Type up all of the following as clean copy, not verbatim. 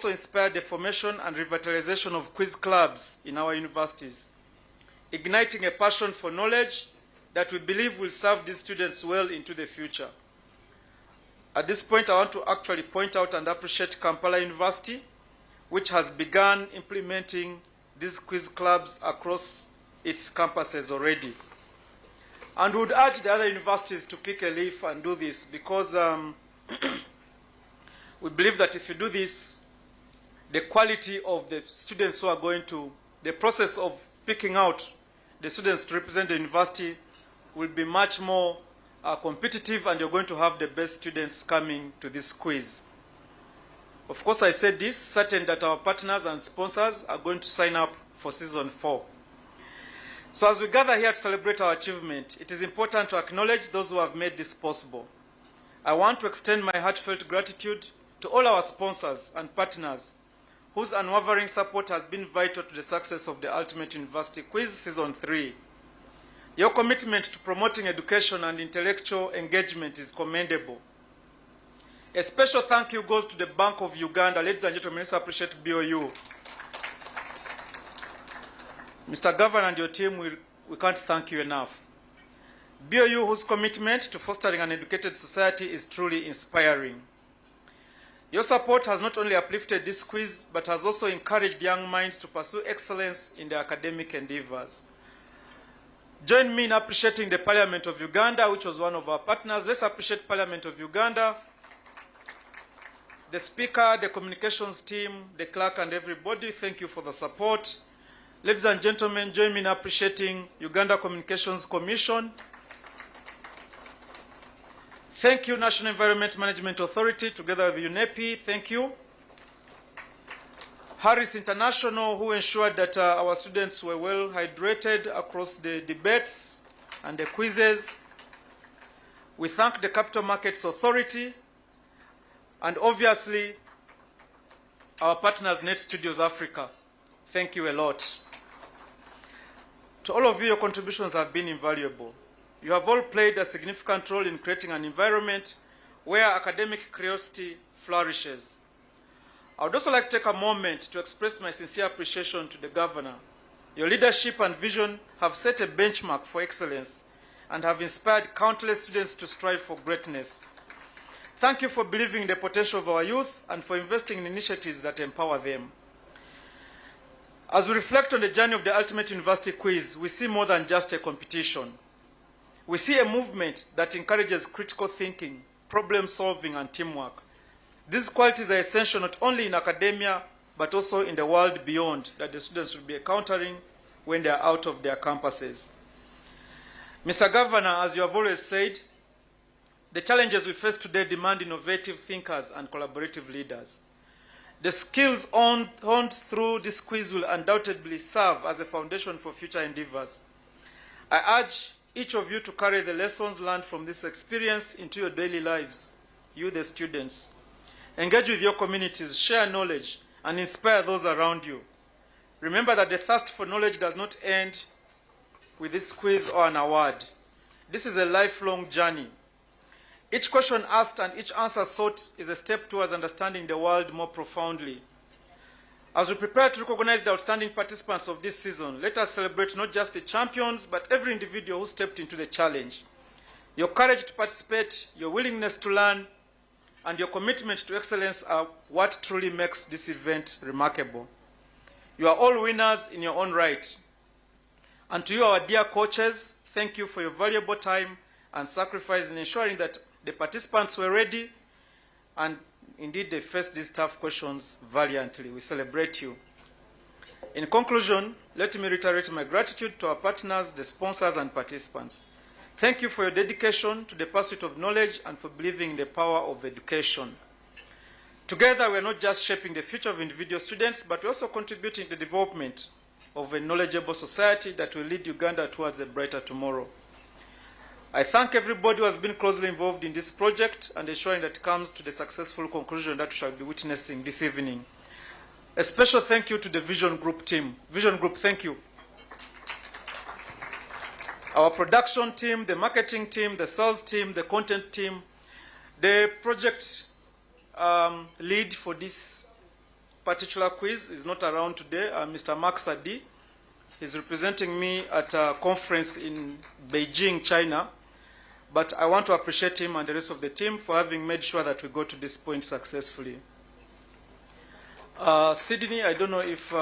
also inspired the formation and revitalization of quiz clubs in our universities, igniting a passion for knowledge that we believe will serve these students well into the future. At this point, I want to actually point out and appreciate Kampala University, which has begun implementing these quiz clubs across its campuses already. And would urge the other universities to pick a leaf and do this, because we believe that if you do this, the quality of the students who are going to, the process of picking out the students to represent the university will be much more competitive, and you're going to have the best students coming to this quiz. Of course, I said this, certain that our partners and sponsors are going to sign up for season 4. So as we gather here to celebrate our achievement, it is important to acknowledge those who have made this possible. I want to extend my heartfelt gratitude to all our sponsors and partners whose unwavering support has been vital to the success of the Ultimate University Quiz Season 3. Your commitment to promoting education and intellectual engagement is commendable. A special thank you goes to the Bank of Uganda. Ladies and gentlemen, let's appreciate BOU. Mr. Governor and your team, we can't thank you enough. BOU, whose commitment to fostering an educated society is truly inspiring. Your support has not only uplifted this quiz, but has also encouraged young minds to pursue excellence in their academic endeavors. Join me in appreciating the Parliament of Uganda, which was one of our partners. Let's appreciate Parliament of Uganda, the Speaker, the communications team, the clerk, and everybody. Thank you for the support. Ladies and gentlemen, join me in appreciating Uganda Communications Commission. Thank you, National Environment Management Authority, together with UNEP. Thank you. Harris International, who ensured that our students were well hydrated across the debates and the quizzes. We thank the Capital Markets Authority, and obviously our partners, Net Studios Africa. Thank you a lot. To all of you, your contributions have been invaluable. You have all played a significant role in creating an environment where academic curiosity flourishes. I would also like to take a moment to express my sincere appreciation to the Governor. Your leadership and vision have set a benchmark for excellence and have inspired countless students to strive for greatness. Thank you for believing in the potential of our youth and for investing in initiatives that empower them. As we reflect on the journey of the Ultimate University Quiz, we see more than just a competition. We see a movement that encourages critical thinking, problem solving, and teamwork. These qualities are essential not only in academia, but also in the world beyond that the students will be encountering when they are out of their campuses. Mr. Governor, as you have always said, the challenges we face today demand innovative thinkers and collaborative leaders. The skills honed through this quiz will undoubtedly serve as a foundation for future endeavors. I urge each of you to carry the lessons learned from this experience into your daily lives, you the students. Engage with your communities, share knowledge, and inspire those around you. Remember that the thirst for knowledge does not end with this quiz or an award. This is a lifelong journey. Each question asked and each answer sought is a step towards understanding the world more profoundly. As we prepare to recognize the outstanding participants of this season, let us celebrate not just the champions, but every individual who stepped into the challenge. Your courage to participate, your willingness to learn, and your commitment to excellence are what truly makes this event remarkable. You are all winners in your own right. And to you, our dear coaches, thank you for your valuable time and sacrifice in ensuring that the participants were ready, and indeed they faced these tough questions valiantly. We celebrate you. In conclusion, let me reiterate my gratitude to our partners, the sponsors, and participants. Thank you for your dedication to the pursuit of knowledge and for believing in the power of education. Together, we are not just shaping the future of individual students, but we're also contributing to the development of a knowledgeable society that will lead Uganda towards a brighter tomorrow. I thank everybody who has been closely involved in this project and ensuring that it comes to the successful conclusion that we shall be witnessing this evening. A special thank you to the Vision Group team. Vision Group, thank you. Our production team, the marketing team, the sales team, the content team, the project lead for this particular quiz is not around today. Mr. Mark Sadi is representing me at a conference in Beijing, China. But I want to appreciate him and the rest of the team for having made sure that we got to this point successfully. Sydney, I don't know if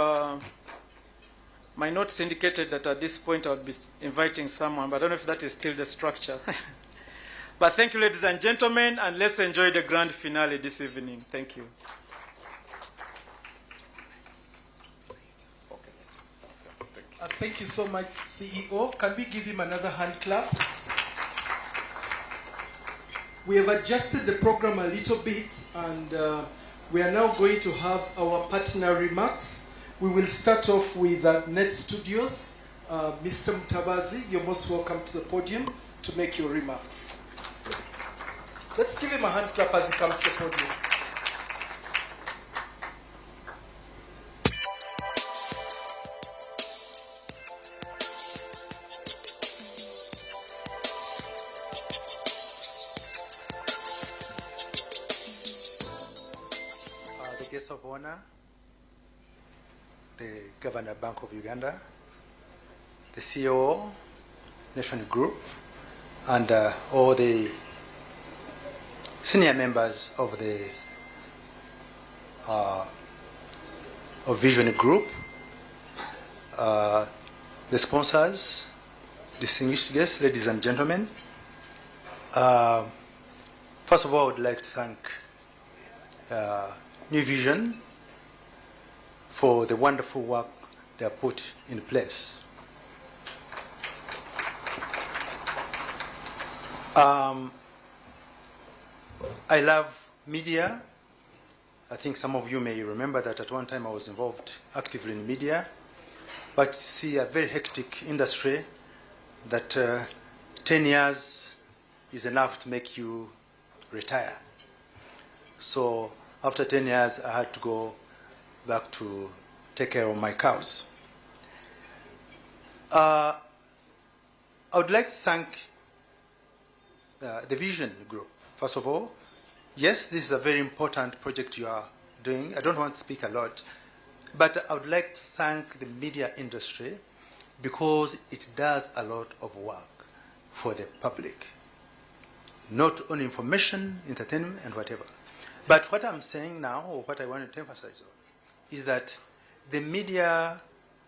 my notes indicated that at this point I would be inviting someone, but I don't know if that is still the structure. But thank you, ladies and gentlemen, and let's enjoy the grand finale this evening. Thank you. Thank you so much, CEO. Can we give him another hand clap? We have adjusted the program a little bit, and we are now going to have our partner remarks. We will start off with Net Studios. Mr. Mutabazi, you're most welcome to the podium to make your remarks. Let's give him a hand clap as he comes to the podium. The guest of honor, the Governor Bank of Uganda, the CEO, Nation Group, and all the senior members of the of Vision Group, the sponsors, distinguished guests, ladies and gentlemen. First of all, I would like to thank New Vision for the wonderful work they have put in place. I love media. I think some of you may remember that at one time I was involved actively in media, but see a very hectic industry that 10 years is enough to make you retire. So after 10 years, I had to go back to take care of my cows. I would like to thank the Vision Group. First of all, yes, this is a very important project you are doing. I don't want to speak a lot, but I would like to thank the media industry because it does a lot of work for the public. Not only information, entertainment, and whatever. But what I'm saying now, or what I wanted to emphasize on, is that the media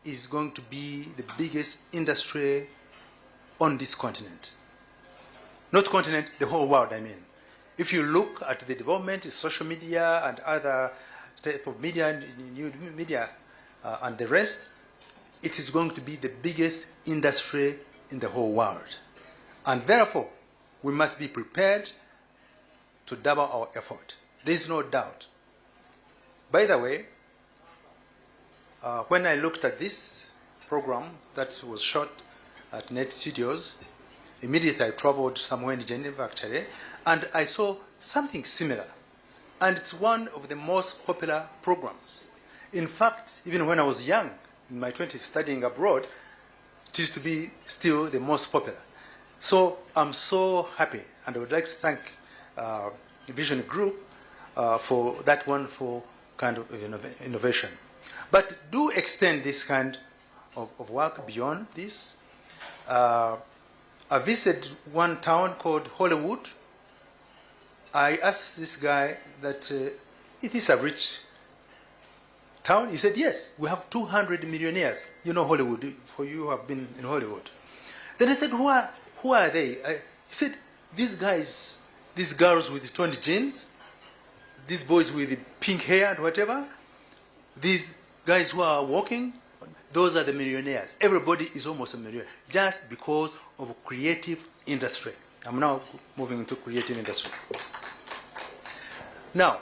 is going to be the biggest industry on this continent. Not continent, the whole world, I mean. If you look at the development in social media and other type of media, new media, and the rest, it is going to be the biggest industry in the whole world. And therefore, we must be prepared to double our effort. There is no doubt. By the way, when I looked at this program that was shot at Net Studios, immediately I traveled somewhere in Geneva, actually, and I saw something similar. And it's one of the most popular programs. In fact, even when I was young, in my 20s, studying abroad, it used to be still the most popular. So I'm so happy, and I would like to thank the Vision Group for that wonderful kind of innovation. But do extend this kind of work beyond this. I visited one town called Hollywood. I asked this guy that it is a rich town. He said, yes, we have 200 millionaires. You know Hollywood, for you who have been in Hollywood. Then I said, who are they? He said, these guys, these girls with toned jeans, these boys with the pink hair and whatever, these guys who are walking, those are the millionaires. Everybody is almost a millionaire just because of creative industry. I'm now moving into creative industry. Now,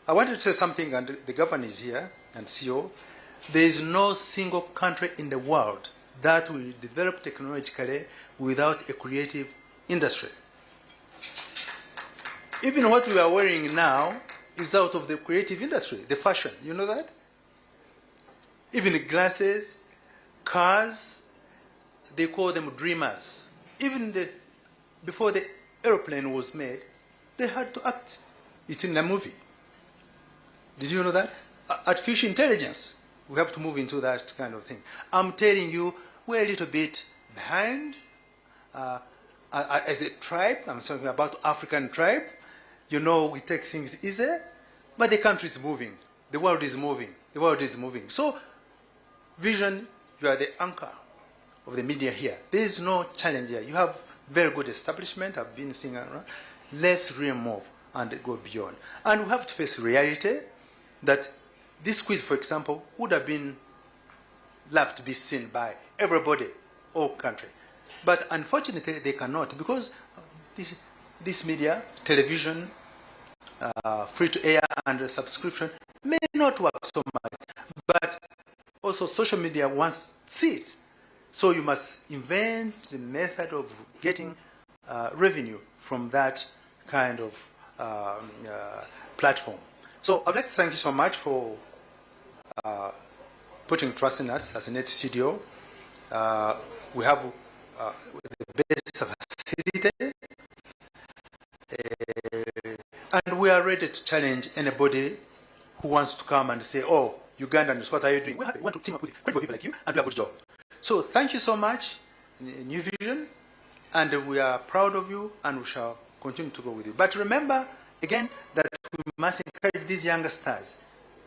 I wanted to say something, and the governor is here, and CEO. There is no single country in the world that will develop technologically without a creative industry. Even what we are wearing now is out of the creative industry, the fashion. You know that? Even the glasses, cars, they call them dreamers. Even before the airplane was made, they had to act it in a movie. Did you know that? artificial intelligence. We have to move into that kind of thing. I'm telling you, we're a little bit behind. As a tribe, I'm talking about African tribe, you know, we take things easy, but the country is moving. The world is moving. The world is moving. So, Vision, you are the anchor of the media here. There is no challenge here. You have very good establishment. I've been seeing around. Let's really move and go beyond. And we have to face reality that this quiz, for example, would have been loved to be seen by everybody, all country. But unfortunately, they cannot because this media, television, free-to-air and subscription may not work so much. But also social media wants to see it. So you must invent the method of getting revenue from that kind of platform. So I'd like to thank you so much for putting trust in us as a Net Studio. We have the best facility, and we are ready to challenge anybody who wants to come and say, oh, Ugandans, what are you doing? We want to team up with credible people like you and do a good job. So thank you so much, New Vision, and we are proud of you, and we shall continue to go with you. But remember, again, that we must encourage these younger stars,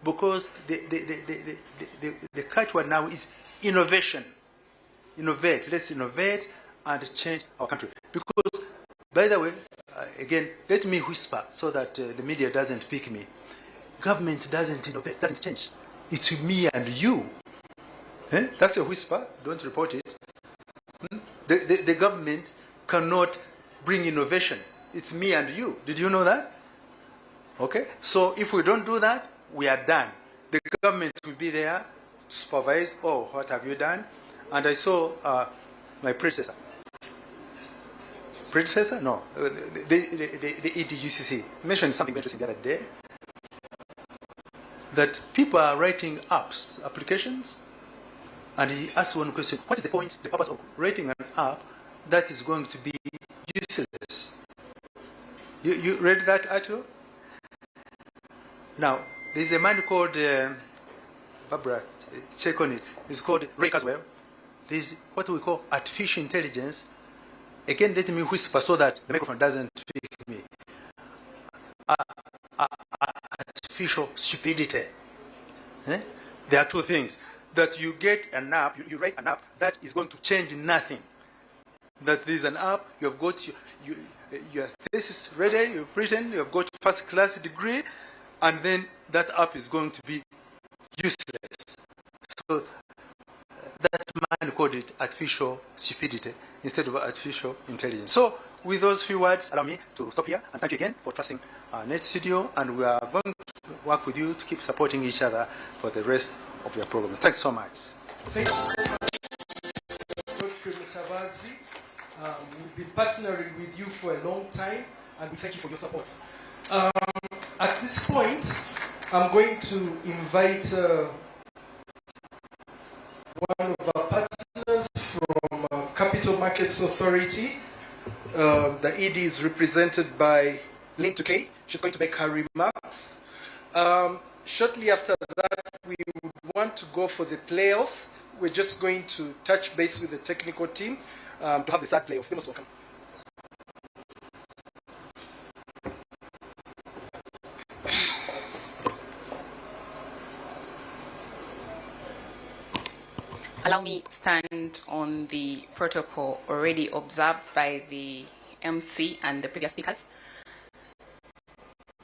because the catchword now is innovation. Innovate. Let's innovate and change our country. Because, by the way, again, let me whisper so that the media doesn't pick me. Government doesn't innovate, doesn't change. It's me and you. Eh? That's a whisper. Don't report it. The government cannot bring innovation. It's me and you. Did you know that? Okay? So if we don't do that, we are done. The government will be there to supervise, oh, what have you done? And I saw my predecessor. Predecessor? No. The EDUCC mentioned something interesting the other day. That people are writing apps, applications, and he asked one question, what is the point, the purpose of writing an app that is going to be useless? You read that article? Now, there's a man called, Barbara, check on it, it's called Ray Kurzweil. There's what we call artificial intelligence. Again, let me whisper so that the microphone doesn't pick me. Artificial stupidity. Eh? There are two things. That you get an app, you write an app that is going to change nothing. That there's an app, you have got your thesis ready, you've written, you have got first class degree, and then that app is going to be useless. So that man called it artificial stupidity instead of artificial intelligence. So with those few words, allow me to stop here and thank you again for trusting Net Studio, and we are going to work with you to keep supporting each other for the rest of your program. Thanks so much. Thank you so much, Godfrey Mutabazi. We've been partnering with you for a long time, and we thank you for your support. At this point, I'm going to invite one of our partners from Capital Markets Authority. The ED is represented by Lynn Tukey. She's going to make her remarks. Shortly after that, we would want to go for the playoffs. We're just going to touch base with the technical team to have the third playoff. You're most welcome. Allow me to stand on the protocol already observed by the MC and the previous speakers.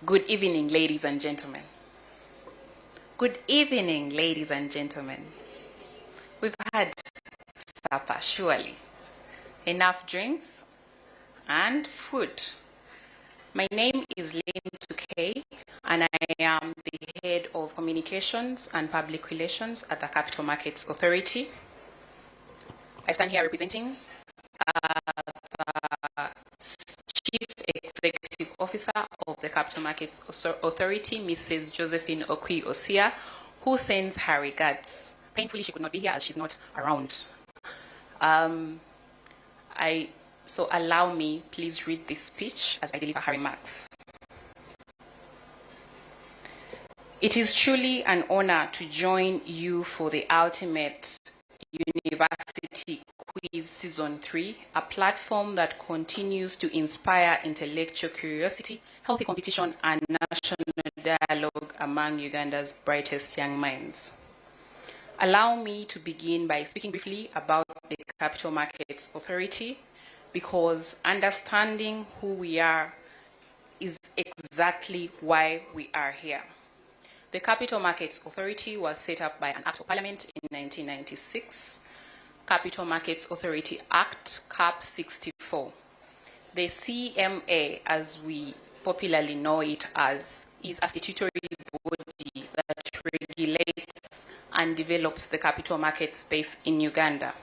Good evening, ladies and gentlemen. Good evening, ladies and gentlemen. We've had supper, surely. Enough drinks and food. My name is Lynn Tukey, and I am the Head of Communications and Public Relations at the Capital Markets Authority. I stand here representing the Chief Executive Officer of the Capital Markets Authority, Mrs. Josephine Okui-Osia, who sends her regards. Painfully, she could not be here as she's not around. So allow me, please read this speech as I deliver her remarks. It is truly an honor to join you for the Ultimate University Quiz Season 3, a platform that continues to inspire intellectual curiosity, healthy competition, and national dialogue among Uganda's brightest young minds. Allow me to begin by speaking briefly about the Capital Markets Authority, because understanding who we are is exactly why we are here. The Capital Markets Authority was set up by an Act of Parliament in 1996, Capital Markets Authority Act, CAP 64. The CMA, as we popularly know it as, is a statutory body that regulates and develops the capital market space in Uganda.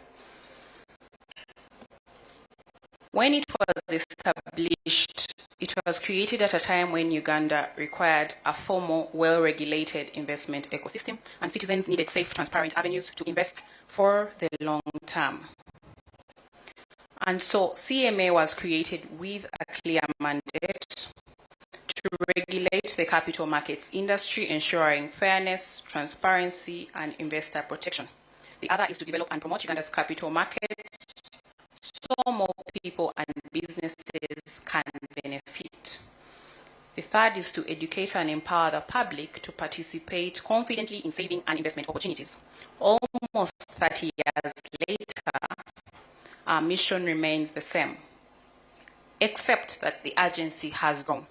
When it was established, it was created at a time when Uganda required a formal, well-regulated investment ecosystem, and citizens needed safe, transparent avenues to invest for the long term. And so CMA was created with a clear mandate to regulate the capital markets industry, ensuring fairness, transparency, and investor protection. The other is to develop and promote Uganda's capital markets so more people and businesses can benefit. The third is to educate and empower the public to participate confidently in saving and investment opportunities. Almost 30 years later, our mission remains the same, except that the agency has grown.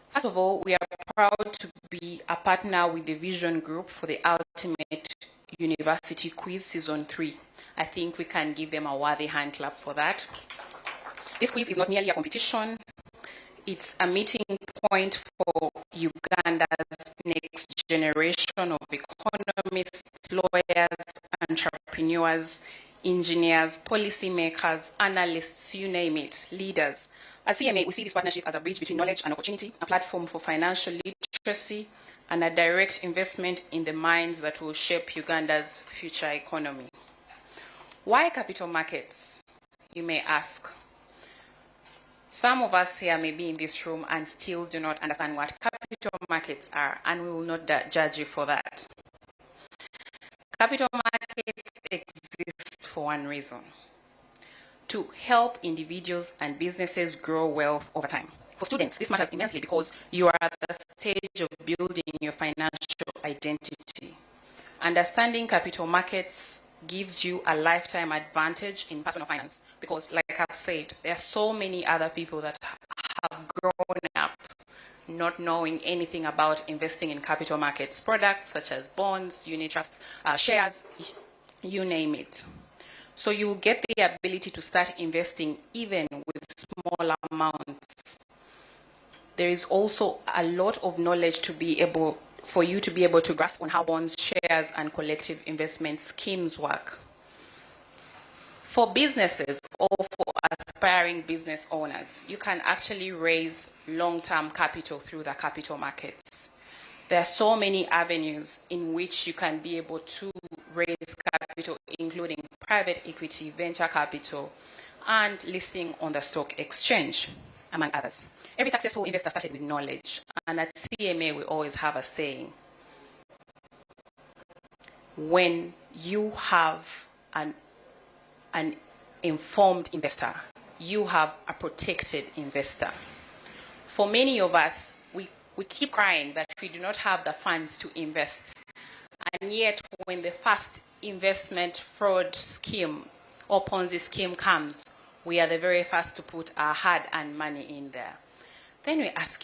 First of all, we are proud to be a partner with the Vision Group for the Ultimate University Quiz Season 3. I think we can give them a worthy hand clap for that. This quiz is not merely a competition, it's a meeting point for Uganda's next generation of economists, lawyers, entrepreneurs, engineers, policymakers, analysts, you name it, leaders. At CMA, we see this partnership as a bridge between knowledge and opportunity, a platform for financial literacy, and a direct investment in the minds that will shape Uganda's future economy. Why capital markets, you may ask? Some of us here may be in this room and still do not understand what capital markets are, and we will not judge you for that. Capital markets exist for one reason: to help individuals and businesses grow wealth over time. For students, this matters immensely because you are at the stage of building your financial identity. Understanding capital markets gives you a lifetime advantage in personal finance because, like I've said, there are so many other people that have grown up not knowing anything about investing in capital markets products such as bonds, unit trusts, shares, you name it. So you will get the ability to start investing even with small amounts. There is also a lot of knowledge for you to be able to grasp on how bonds, shares, and collective investment schemes work. For businesses or for aspiring business owners, you can actually raise long-term capital through the capital markets. There are so many avenues in which you can be able to raise capital, including private equity, venture capital, and listing on the stock exchange, among others. Every successful investor started with knowledge, and at CMA we always have a saying: when you have an informed investor, you have a protected investor. For many of us, we keep crying that we do not have the funds to invest, and yet when the first investment fraud scheme or Ponzi scheme comes, we are the very first to put our hard-earned money in there. Then we ask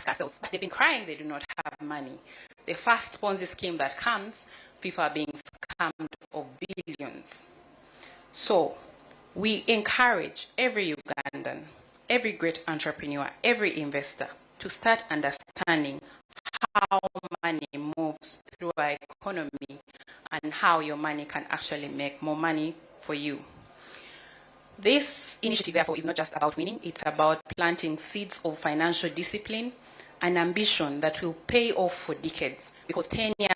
ourselves, but they've been crying they do not have money. The first Ponzi scheme that comes, people are being scammed of billions. So we encourage every Ugandan, every great entrepreneur, every investor to start understanding how money moves through our economy and how your money can actually make more money for you. This initiative, therefore, is not just about winning, it's about planting seeds of financial discipline and ambition that will pay off for decades. Because 10 years,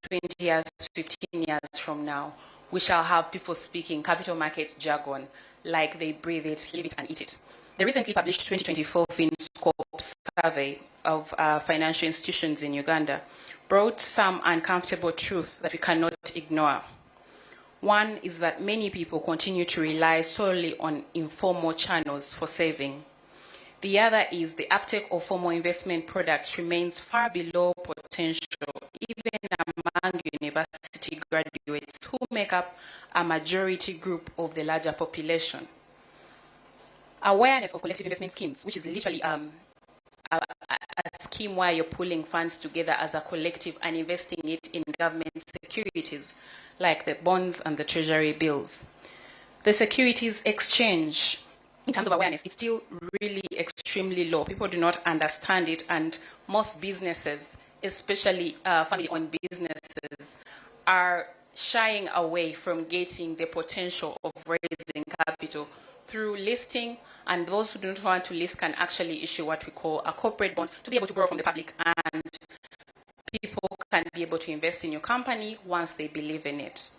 20 years, 15 years from now, we shall have people speaking capital markets jargon like they breathe it, live it, and eat it. The recently published 2024 FinScope survey of financial institutions in Uganda brought some uncomfortable truth that we cannot ignore. One is that many people continue to rely solely on informal channels for saving. The other is the uptake of formal investment products remains far below potential, even among university graduates who make up a majority group of the larger population. Awareness of collective investment schemes, which is literally a scheme where you're pulling funds together as a collective and investing it in government securities like the bonds and the treasury bills. The securities exchange, in terms of awareness, it's still really extremely low. People do not understand it, and most businesses, especially family-owned businesses, are shying away from getting the potential of raising capital through listing, and those who don't want to list can actually issue what we call a corporate bond to be able to borrow from the public, and people can be able to invest in your company once they believe in it.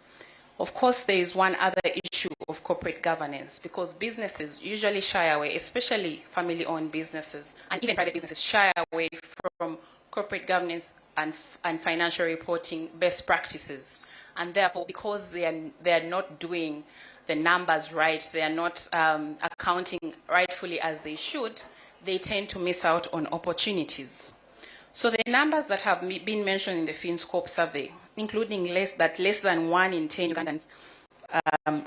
Of course, there is one other issue of corporate governance, because businesses usually shy away, especially family-owned businesses, and even private businesses shy away from corporate governance and financial reporting best practices. And therefore, because they are not doing the numbers right, they are not accounting rightfully as they should, they tend to miss out on opportunities. So the numbers that have been mentioned in the FinScope survey, including less than 1 in 10 Ugandans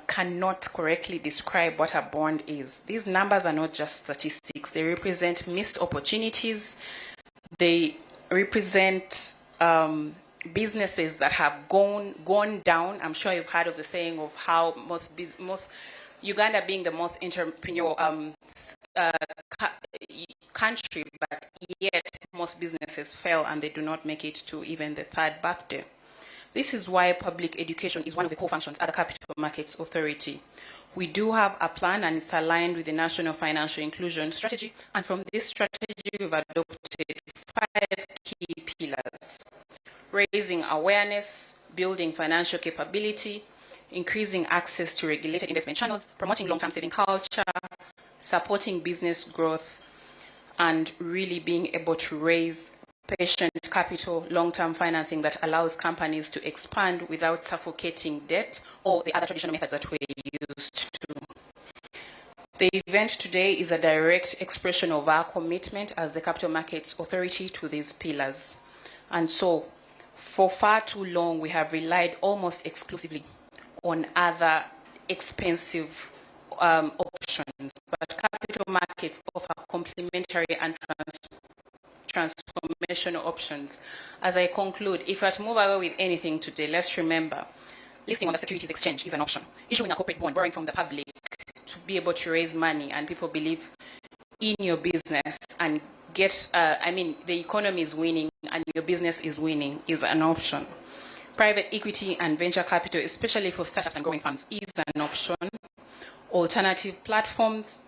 cannot correctly describe what a bond is. These numbers are not just statistics. They represent missed opportunities. They represent businesses that have gone down. I'm sure you've heard of the saying of how most Uganda being the most entrepreneurial country, but yet most businesses fail and they do not make it to even the 3rd birthday. This is why public education is one of the core functions at the Capital Markets Authority. We do have a plan, and it's aligned with the National Financial Inclusion Strategy, and from this strategy we've adopted 5 key pillars: raising awareness, building financial capability, increasing access to regulated investment channels, promoting long-term saving culture, supporting business growth, and really being able to raise patient capital, long-term financing that allows companies to expand without suffocating debt or the other traditional methods that we're used to. The event today is a direct expression of our commitment as the Capital Markets Authority to these pillars. And so, for far too long, we have relied almost exclusively on other expensive options, but capital markets offer complementary and transformational options. As I conclude, if we are to move away with anything today, let's remember, listing on the securities exchange is an option. Issuing a corporate bond, borrowing from the public to be able to raise money and people believe in your business and get, the economy is winning and your business is winning is an option. Private equity and venture capital, especially for startups and growing firms, is an option. Alternative platforms,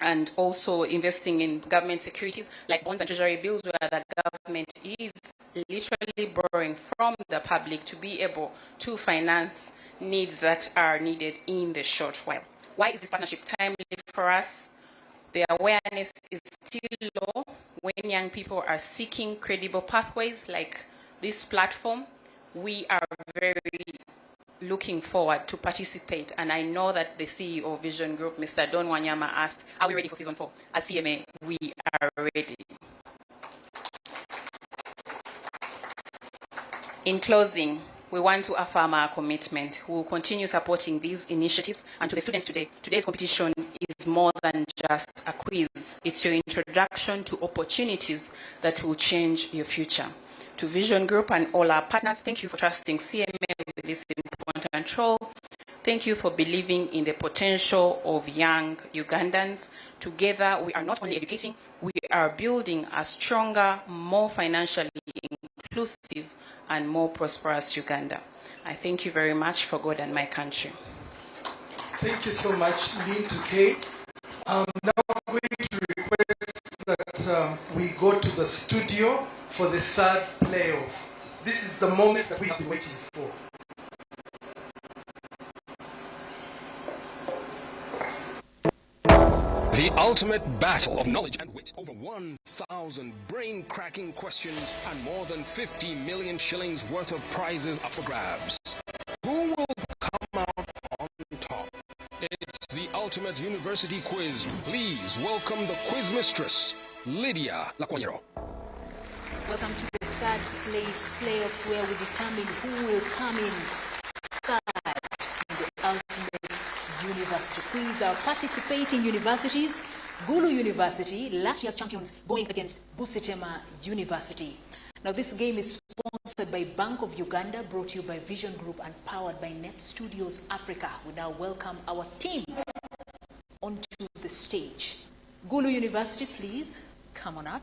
and also investing in government securities like bonds and treasury bills, where the government is literally borrowing from the public to be able to finance needs that are needed in the short while. Why is this partnership timely for us? The awareness is still low when young people are seeking credible pathways like this platform. We are very looking forward to participate, and I know that the CEO of Vision Group, Mr. Don Wanyama, asked, are we ready for season 4? As CMA, we are ready. In closing, we want to affirm our commitment. We will continue supporting these initiatives. And to the students today, today's competition is more than just a quiz. It's your introduction to opportunities that will change your future. To Vision Group and all our partners, thank you for trusting CMA with this important role. Thank you for believing in the potential of young Ugandans. Together, we are not only educating, we are building a stronger, more financially inclusive, and more prosperous Uganda. I thank you very much for God and my country. Thank you so much, Lynn Tukey. Now I'm going to request that we go to the studio for the 3rd playoff. This is the moment that we have been waiting for. The ultimate battle of knowledge and wit over one 1,000 brain-cracking questions and more than 50 million shillings worth of prizes up for grabs. Who will come out on top? It's the ultimate university quiz. Please welcome the quiz mistress, Lydia Laquanyero. Welcome to the third place playoffs, where we determine who will come in third in the ultimate university quiz. Our participating universities: Gulu University, last year's champions, going against Busitema University. Now, this game is sponsored by Bank of Uganda, brought to you by Vision Group and powered by Net Studios Africa. We now welcome our teams onto the stage. Gulu University, please come on up.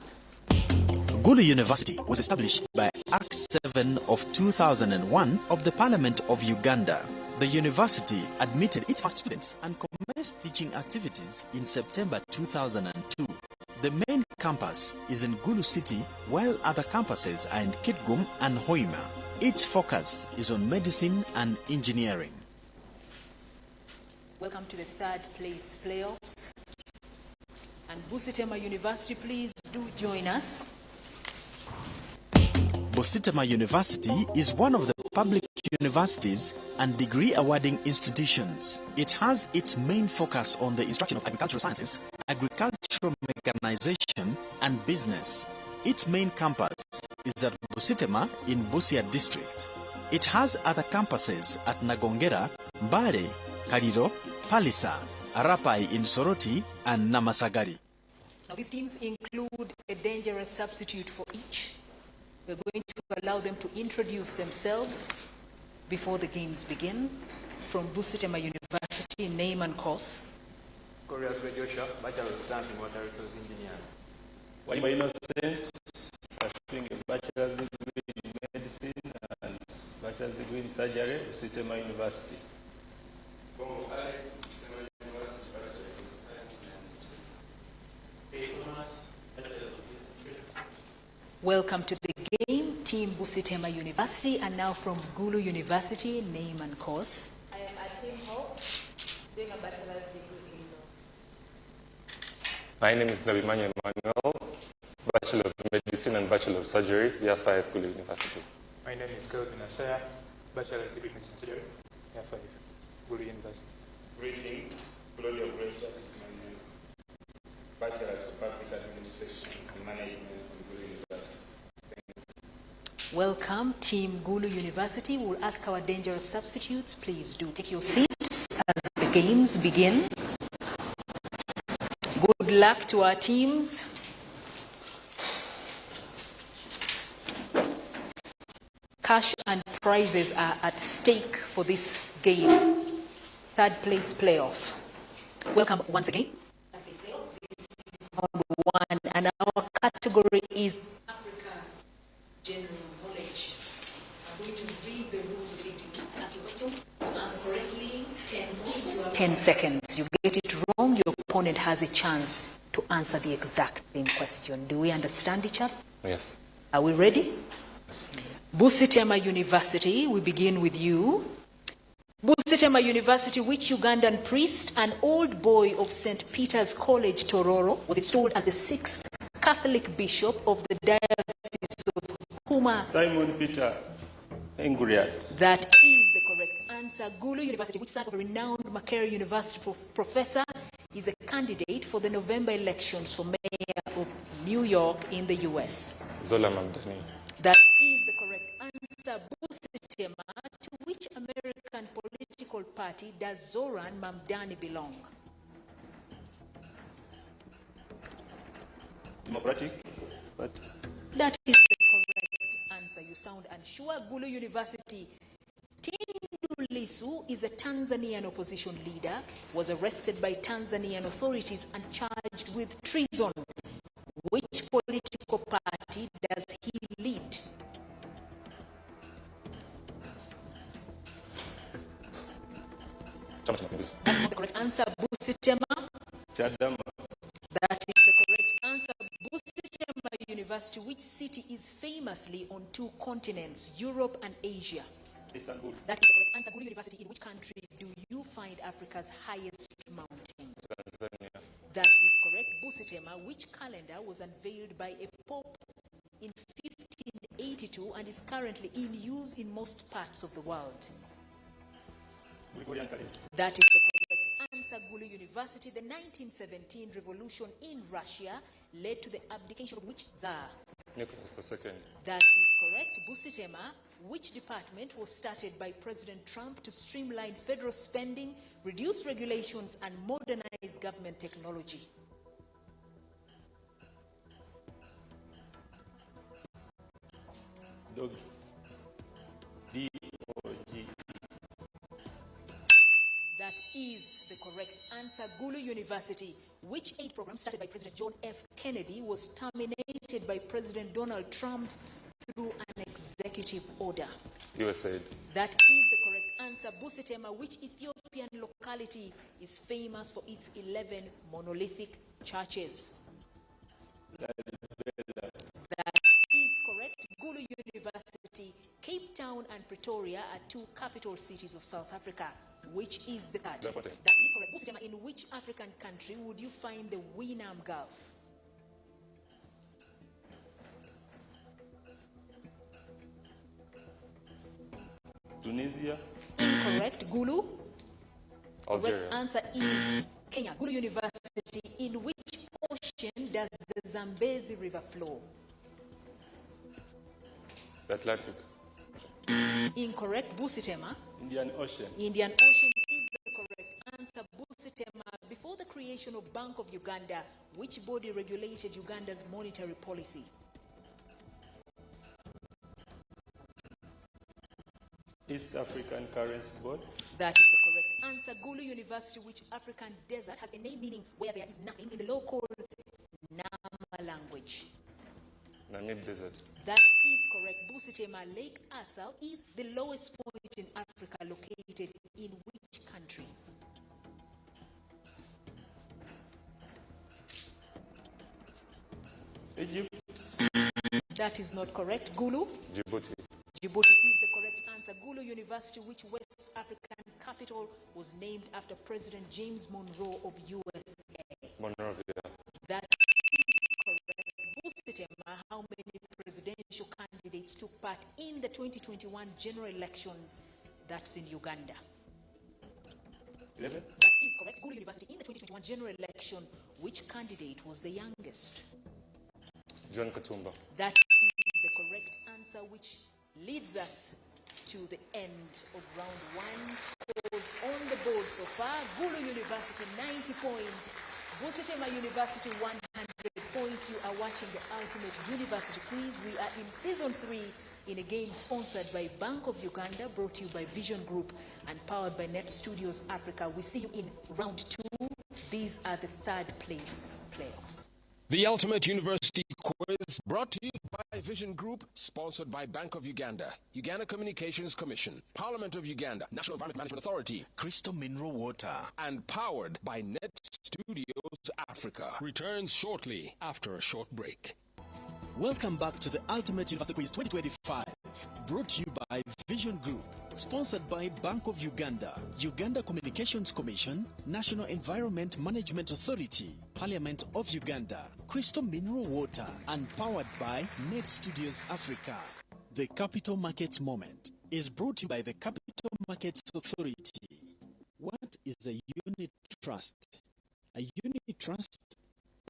Gulu University was established by Act 7 of 2001 of the Parliament of Uganda. The university admitted its first students and commenced teaching activities in September 2002. The main campus is in Gulu City, while other campuses are in Kitgum and Hoima. Its focus is on medicine and engineering. Welcome to the third place playoffs. And Busitema University, please do join us. Busitema University is one of the public universities and degree awarding institutions. It has its main focus on the instruction of agricultural sciences, agricultural mechanization, and business. Its main campus is at Busitema in Busia district. It has other campuses at Nagongera, Mbale, Kaliro, Palisa, Arapai in Soroti, and Namasagari. Now, these teams include a dangerous substitute for each. We're going to allow them to introduce themselves before the games begin. From Busitema University, name and course. Korea Joshua, Bachelor of Science in Water Resource Engineering. Walima Innocent, pursuing a bachelor's degree in medicine and bachelor's degree in surgery at Busitema University. From Alex, Busitema University, Bachelor's of Science in Chemistry. Thomas, Bachelor's of History. Welcome to the game, Team Busitema University, and now from Gulu University, name and course. I am Atim Hope, doing a bachelor's degree in law. My name is Nabimanya Emmanuel, Bachelor of Medicine and Bachelor of Surgery, Year 5, Gulu University. My name is Kelvin Asaya, Bachelor's degree in Surgery, Year 5, Gulu University. Greetings, Gloria Gracious is my name. Bachelor's of Public Administration and Management from Gulu University. Welcome, Team Gulu University. We'll ask our dangerous substitutes, please do take your seats as the games begin. Good luck to our teams. Cash and prizes are at stake for this game. Third place playoff. Welcome once again. Third place playoff. This is round one, and our category is Africa General Knowledge. I'm going to read the rules of the game. Ask your question. Answer correctly. 10 points. You have 10 seconds. You get it wrong, your opponent has a chance to answer the exact same question. Do we understand each other? Yes. Are we ready? Busitema University, we begin with you. Busitema University, which Ugandan priest, an old boy of St. Peter's College, Tororo, was installed as the 6th Catholic bishop of the Diocese of Huma? Simon Peter Enguriat. That is the correct answer. Gulu University, which son of a renowned Makerere University professor, is a candidate for the November elections for mayor of New York in the U.S. Zola Mamdani. That is the correct answer. Busitema, to which American political party does Zoran Mamdani belong? Democratic, but That is the correct answer. You sound unsure. Gulu University. Tundu Lissu is a Tanzanian opposition leader, was arrested by Tanzanian authorities and charged with treason. Which political party does he lead? That is the correct answer. Busitema. Chadama. That is the correct answer. Busitema University, which city is famously on 2 continents, Europe and Asia? Istanbul. That is the correct answer. Gulu University, in which country do you find Africa's highest mountain? Tanzania. That is correct. Busitema, which calendar was unveiled by a pope in 1582 and is currently in use in most parts of the world? That is the correct answer, Gulu University. The 1917 revolution in Russia led to the abdication of which Tsar? Nicholas II. That is correct. Busitema, which department was started by President Trump to streamline federal spending, reduce regulations, and modernize government technology? Dog. D-O-G. That is the correct answer. Gulu University, which aid program started by President John F. Kennedy was terminated by President Donald Trump through an executive order? USAID. That is the correct answer. Busitema, which Ethiopian locality is famous for its 11 monolithic churches? That is correct. Gulu University, Cape Town and Pretoria are two capital cities of South Africa. Which is the third? That is correct. Busitema, in which African country would you find the Winam Gulf? Tunisia. Incorrect. Gulu? Algeria. Correct answer is Kenya. Gulu University, in which ocean does the Zambezi River flow? The Atlantic. Incorrect. Busitema? Indian Ocean. Indian Ocean is the correct answer. Busitema, before the creation of Bank of Uganda, which body regulated Uganda's monetary policy? East African Currency Board. That is the correct answer. Gulu University, which African desert has a name meaning where there is nothing in the local Nama language? Namib Desert. That is correct. Busitema, Lake Assal is the lowest point in Africa, located in which country? Egypt. That is not correct. Gulu? Djibouti. Djibouti is the correct answer. Gulu University, which West African capital was named after President James Monroe of USA? Monrovia. That is correct. Busitema, how many presidential candidates took part in the 2021 general elections? That's in Uganda. 11. That is correct. Gulu University, in the 2021 general election, which candidate was the youngest? John Katumba. That is the correct answer, which leads us to the end of round one. Scores on the board so far: Gulu University 90 points, Busitema University 100 points. You are watching the Ultimate University Quiz. We are in season 3 in a game sponsored by Bank of Uganda, brought to you by Vision Group and powered by Net Studios Africa. We see you in round 2. These are the third place playoffs. The Ultimate University Quiz, brought to you by Vision Group, sponsored by Bank of Uganda, Uganda Communications Commission, Parliament of Uganda, National Environment Management Authority, Crystal Mineral Water, and powered by Net Studios Africa. Returns shortly after a short break. Welcome back to the Ultimate University Quiz 2025, brought to you by Vision Group, sponsored by Bank of Uganda, Uganda Communications Commission, National Environment Management Authority, Parliament of Uganda, Crystal Mineral Water, and powered by Net Studios Africa. The Capital Markets Moment is brought to you by the Capital Markets Authority. What is a unit trust? A unit trust,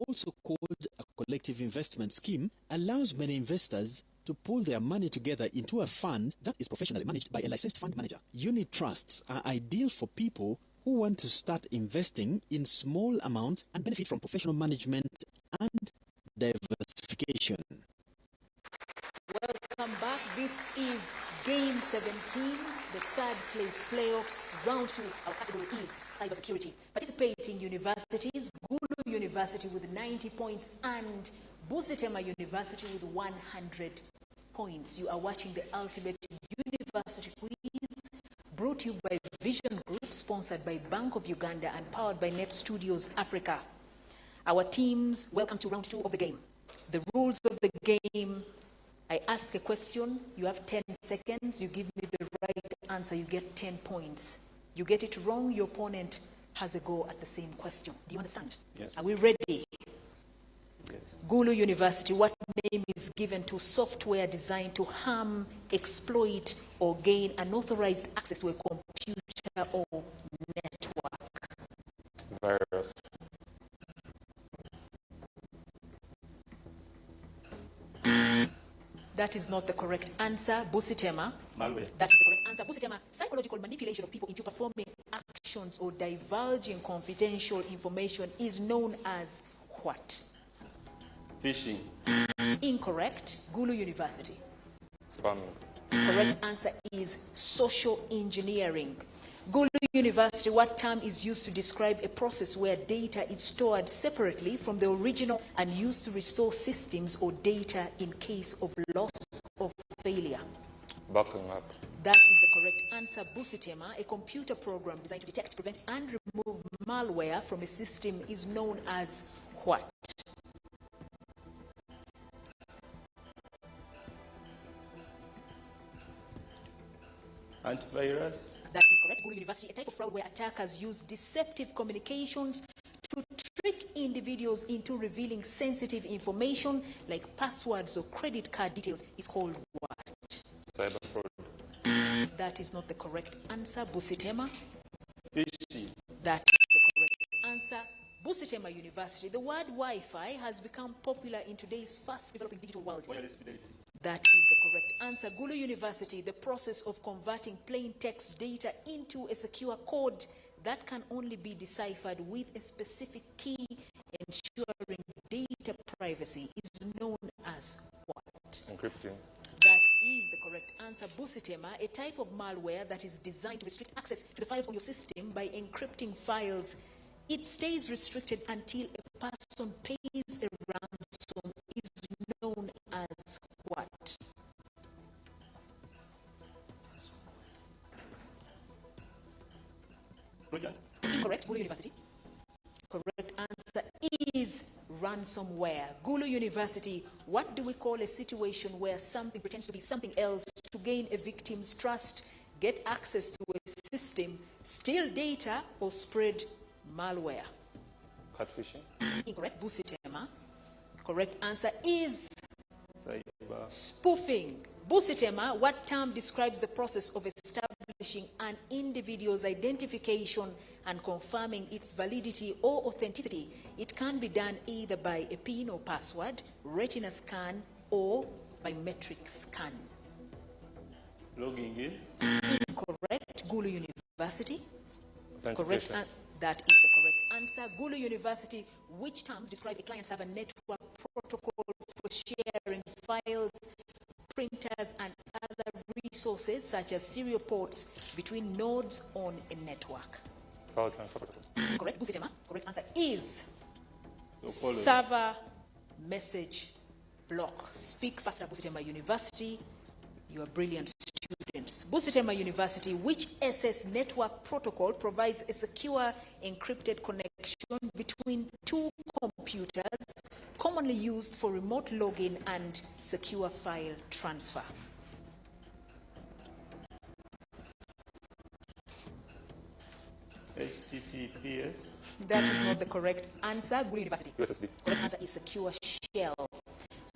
also called a collective investment scheme, allows many investors to pool their money together into a fund that is professionally managed by a licensed fund manager. Unit trusts are ideal for people who want to start investing in small amounts and benefit from professional management and diversification. Welcome back. This is Game 17, the third place playoffs, round 2. Our category is cybersecurity. Participating universities: Gulu University with 90 points and Busitema University with 100 points. You are watching the Ultimate University Quiz, brought to you by Vision Group, sponsored by Bank of Uganda and powered by Net Studios Africa. Our teams, welcome to round 2 of the game. The rules of the game: I ask a question, you have 10 seconds, you give me the right answer, you get 10 points. You get it wrong, your opponent has a go at the same question. Do you understand? Yes. Are we ready? Gulu University, what name is given to software designed to harm, exploit, or gain unauthorized access to a computer or network? Virus. That is not the correct answer. Busitema. Malware. That is the correct answer. Busitema, psychological manipulation of people into performing actions or divulging confidential information is known as what? Phishing. Incorrect. Gulu University. Spamming. Correct answer is social engineering. Gulu University, what term is used to describe a process where data is stored separately from the original and used to restore systems or data in case of loss or failure? Backing up. That is the correct answer. Busitema, a computer program designed to detect, prevent, and remove malware from a system is known as what? Antivirus. That is correct. Gulu University, a type of fraud where attackers use deceptive communications to trick individuals into revealing sensitive information like passwords or credit card details is called what? Cyber fraud. That is not the correct answer. Busitema. Phishing. That is the correct answer. Busitema University, the word Wi-Fi has become popular in today's fast-developing digital world. Wireless fidelity. That is the correct answer. Gulu University, the process of converting plain text data into a secure code that can only be deciphered with a specific key, ensuring data privacy, is known as what? Encrypting. That is the correct answer. Busitema, a type of malware that is designed to restrict access to the files on your system by encrypting files. It stays restricted until a person pays a ransom, is known as what? Incorrect. Gulu University. Correct answer is ransomware. Gulu University, what do we call a situation where something pretends to be something else to gain a victim's trust, get access to a system, steal data, or spread malware? Catfishing. Incorrect. Busitema. Correct answer is Cyber. spoofing. Busitema, what term describes the process of establishing an individual's identification and confirming its validity or authenticity? It can be done either by a PIN or password, retina scan, or biometric scan. Logging in. Incorrect. Gulu University. Correct. Authentication. That is the correct answer. Gulu University, which terms describe a client-server network protocol for sharing files, printers, and other resources such as serial ports between nodes on a network? File transfer protocol. Correct. Busitema. Correct answer is Topology. server message block. Speak faster, Busitema University. You are brilliant students. Busitema University, which SS network protocol provides a secure encrypted connection between two computers commonly used for remote login and secure file transfer? HTTPS. That is not the correct answer. Gulu University. USSD. Correct answer is secure shell.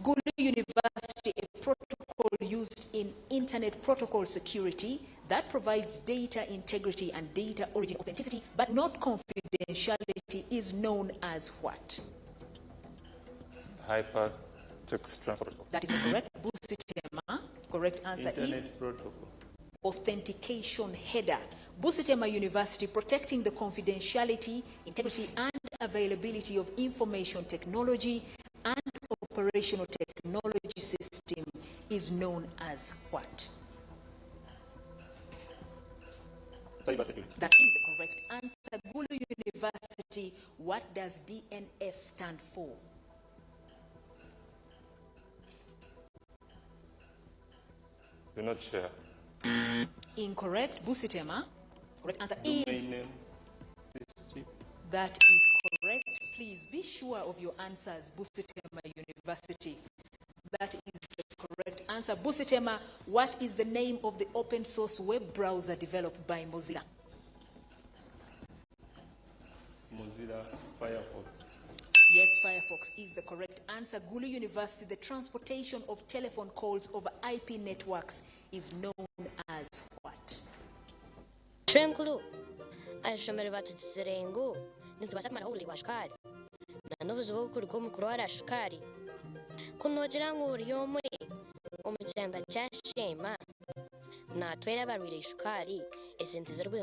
Gulu University, a protocol used in internet protocol security that provides data integrity and data origin authenticity, but not confidentiality, is known as what? Hypertext transfer protocol. That is correct. Busitema. Correct answer is Internet protocol. authentication header. Busitema University, protecting the confidentiality, integrity, and availability of information technology and operational technology system is known as what? Cybersecurity. That is the correct answer. Gulu University, what does DNS stand for? Do not share. Incorrect. Busitema. Correct answer Domain is name system. that is correct. Please be sure of your answers, Busitema University. That is the correct answer. Busitema, what is the name of the open source web browser developed by Mozilla? Mozilla Firefox. Yes, Firefox is the correct answer. Gulu University, the transportation of telephone calls over IP networks is known as what? Shemkulu. Ashomere batutsirengo. Nitubasha kumara huli wa shukari. Na novuzo wokuru ko mukuru wa shukari. Kunogira ngo uri yomwe omucyanga cyashema. Na twera barwire shukari esente zerwe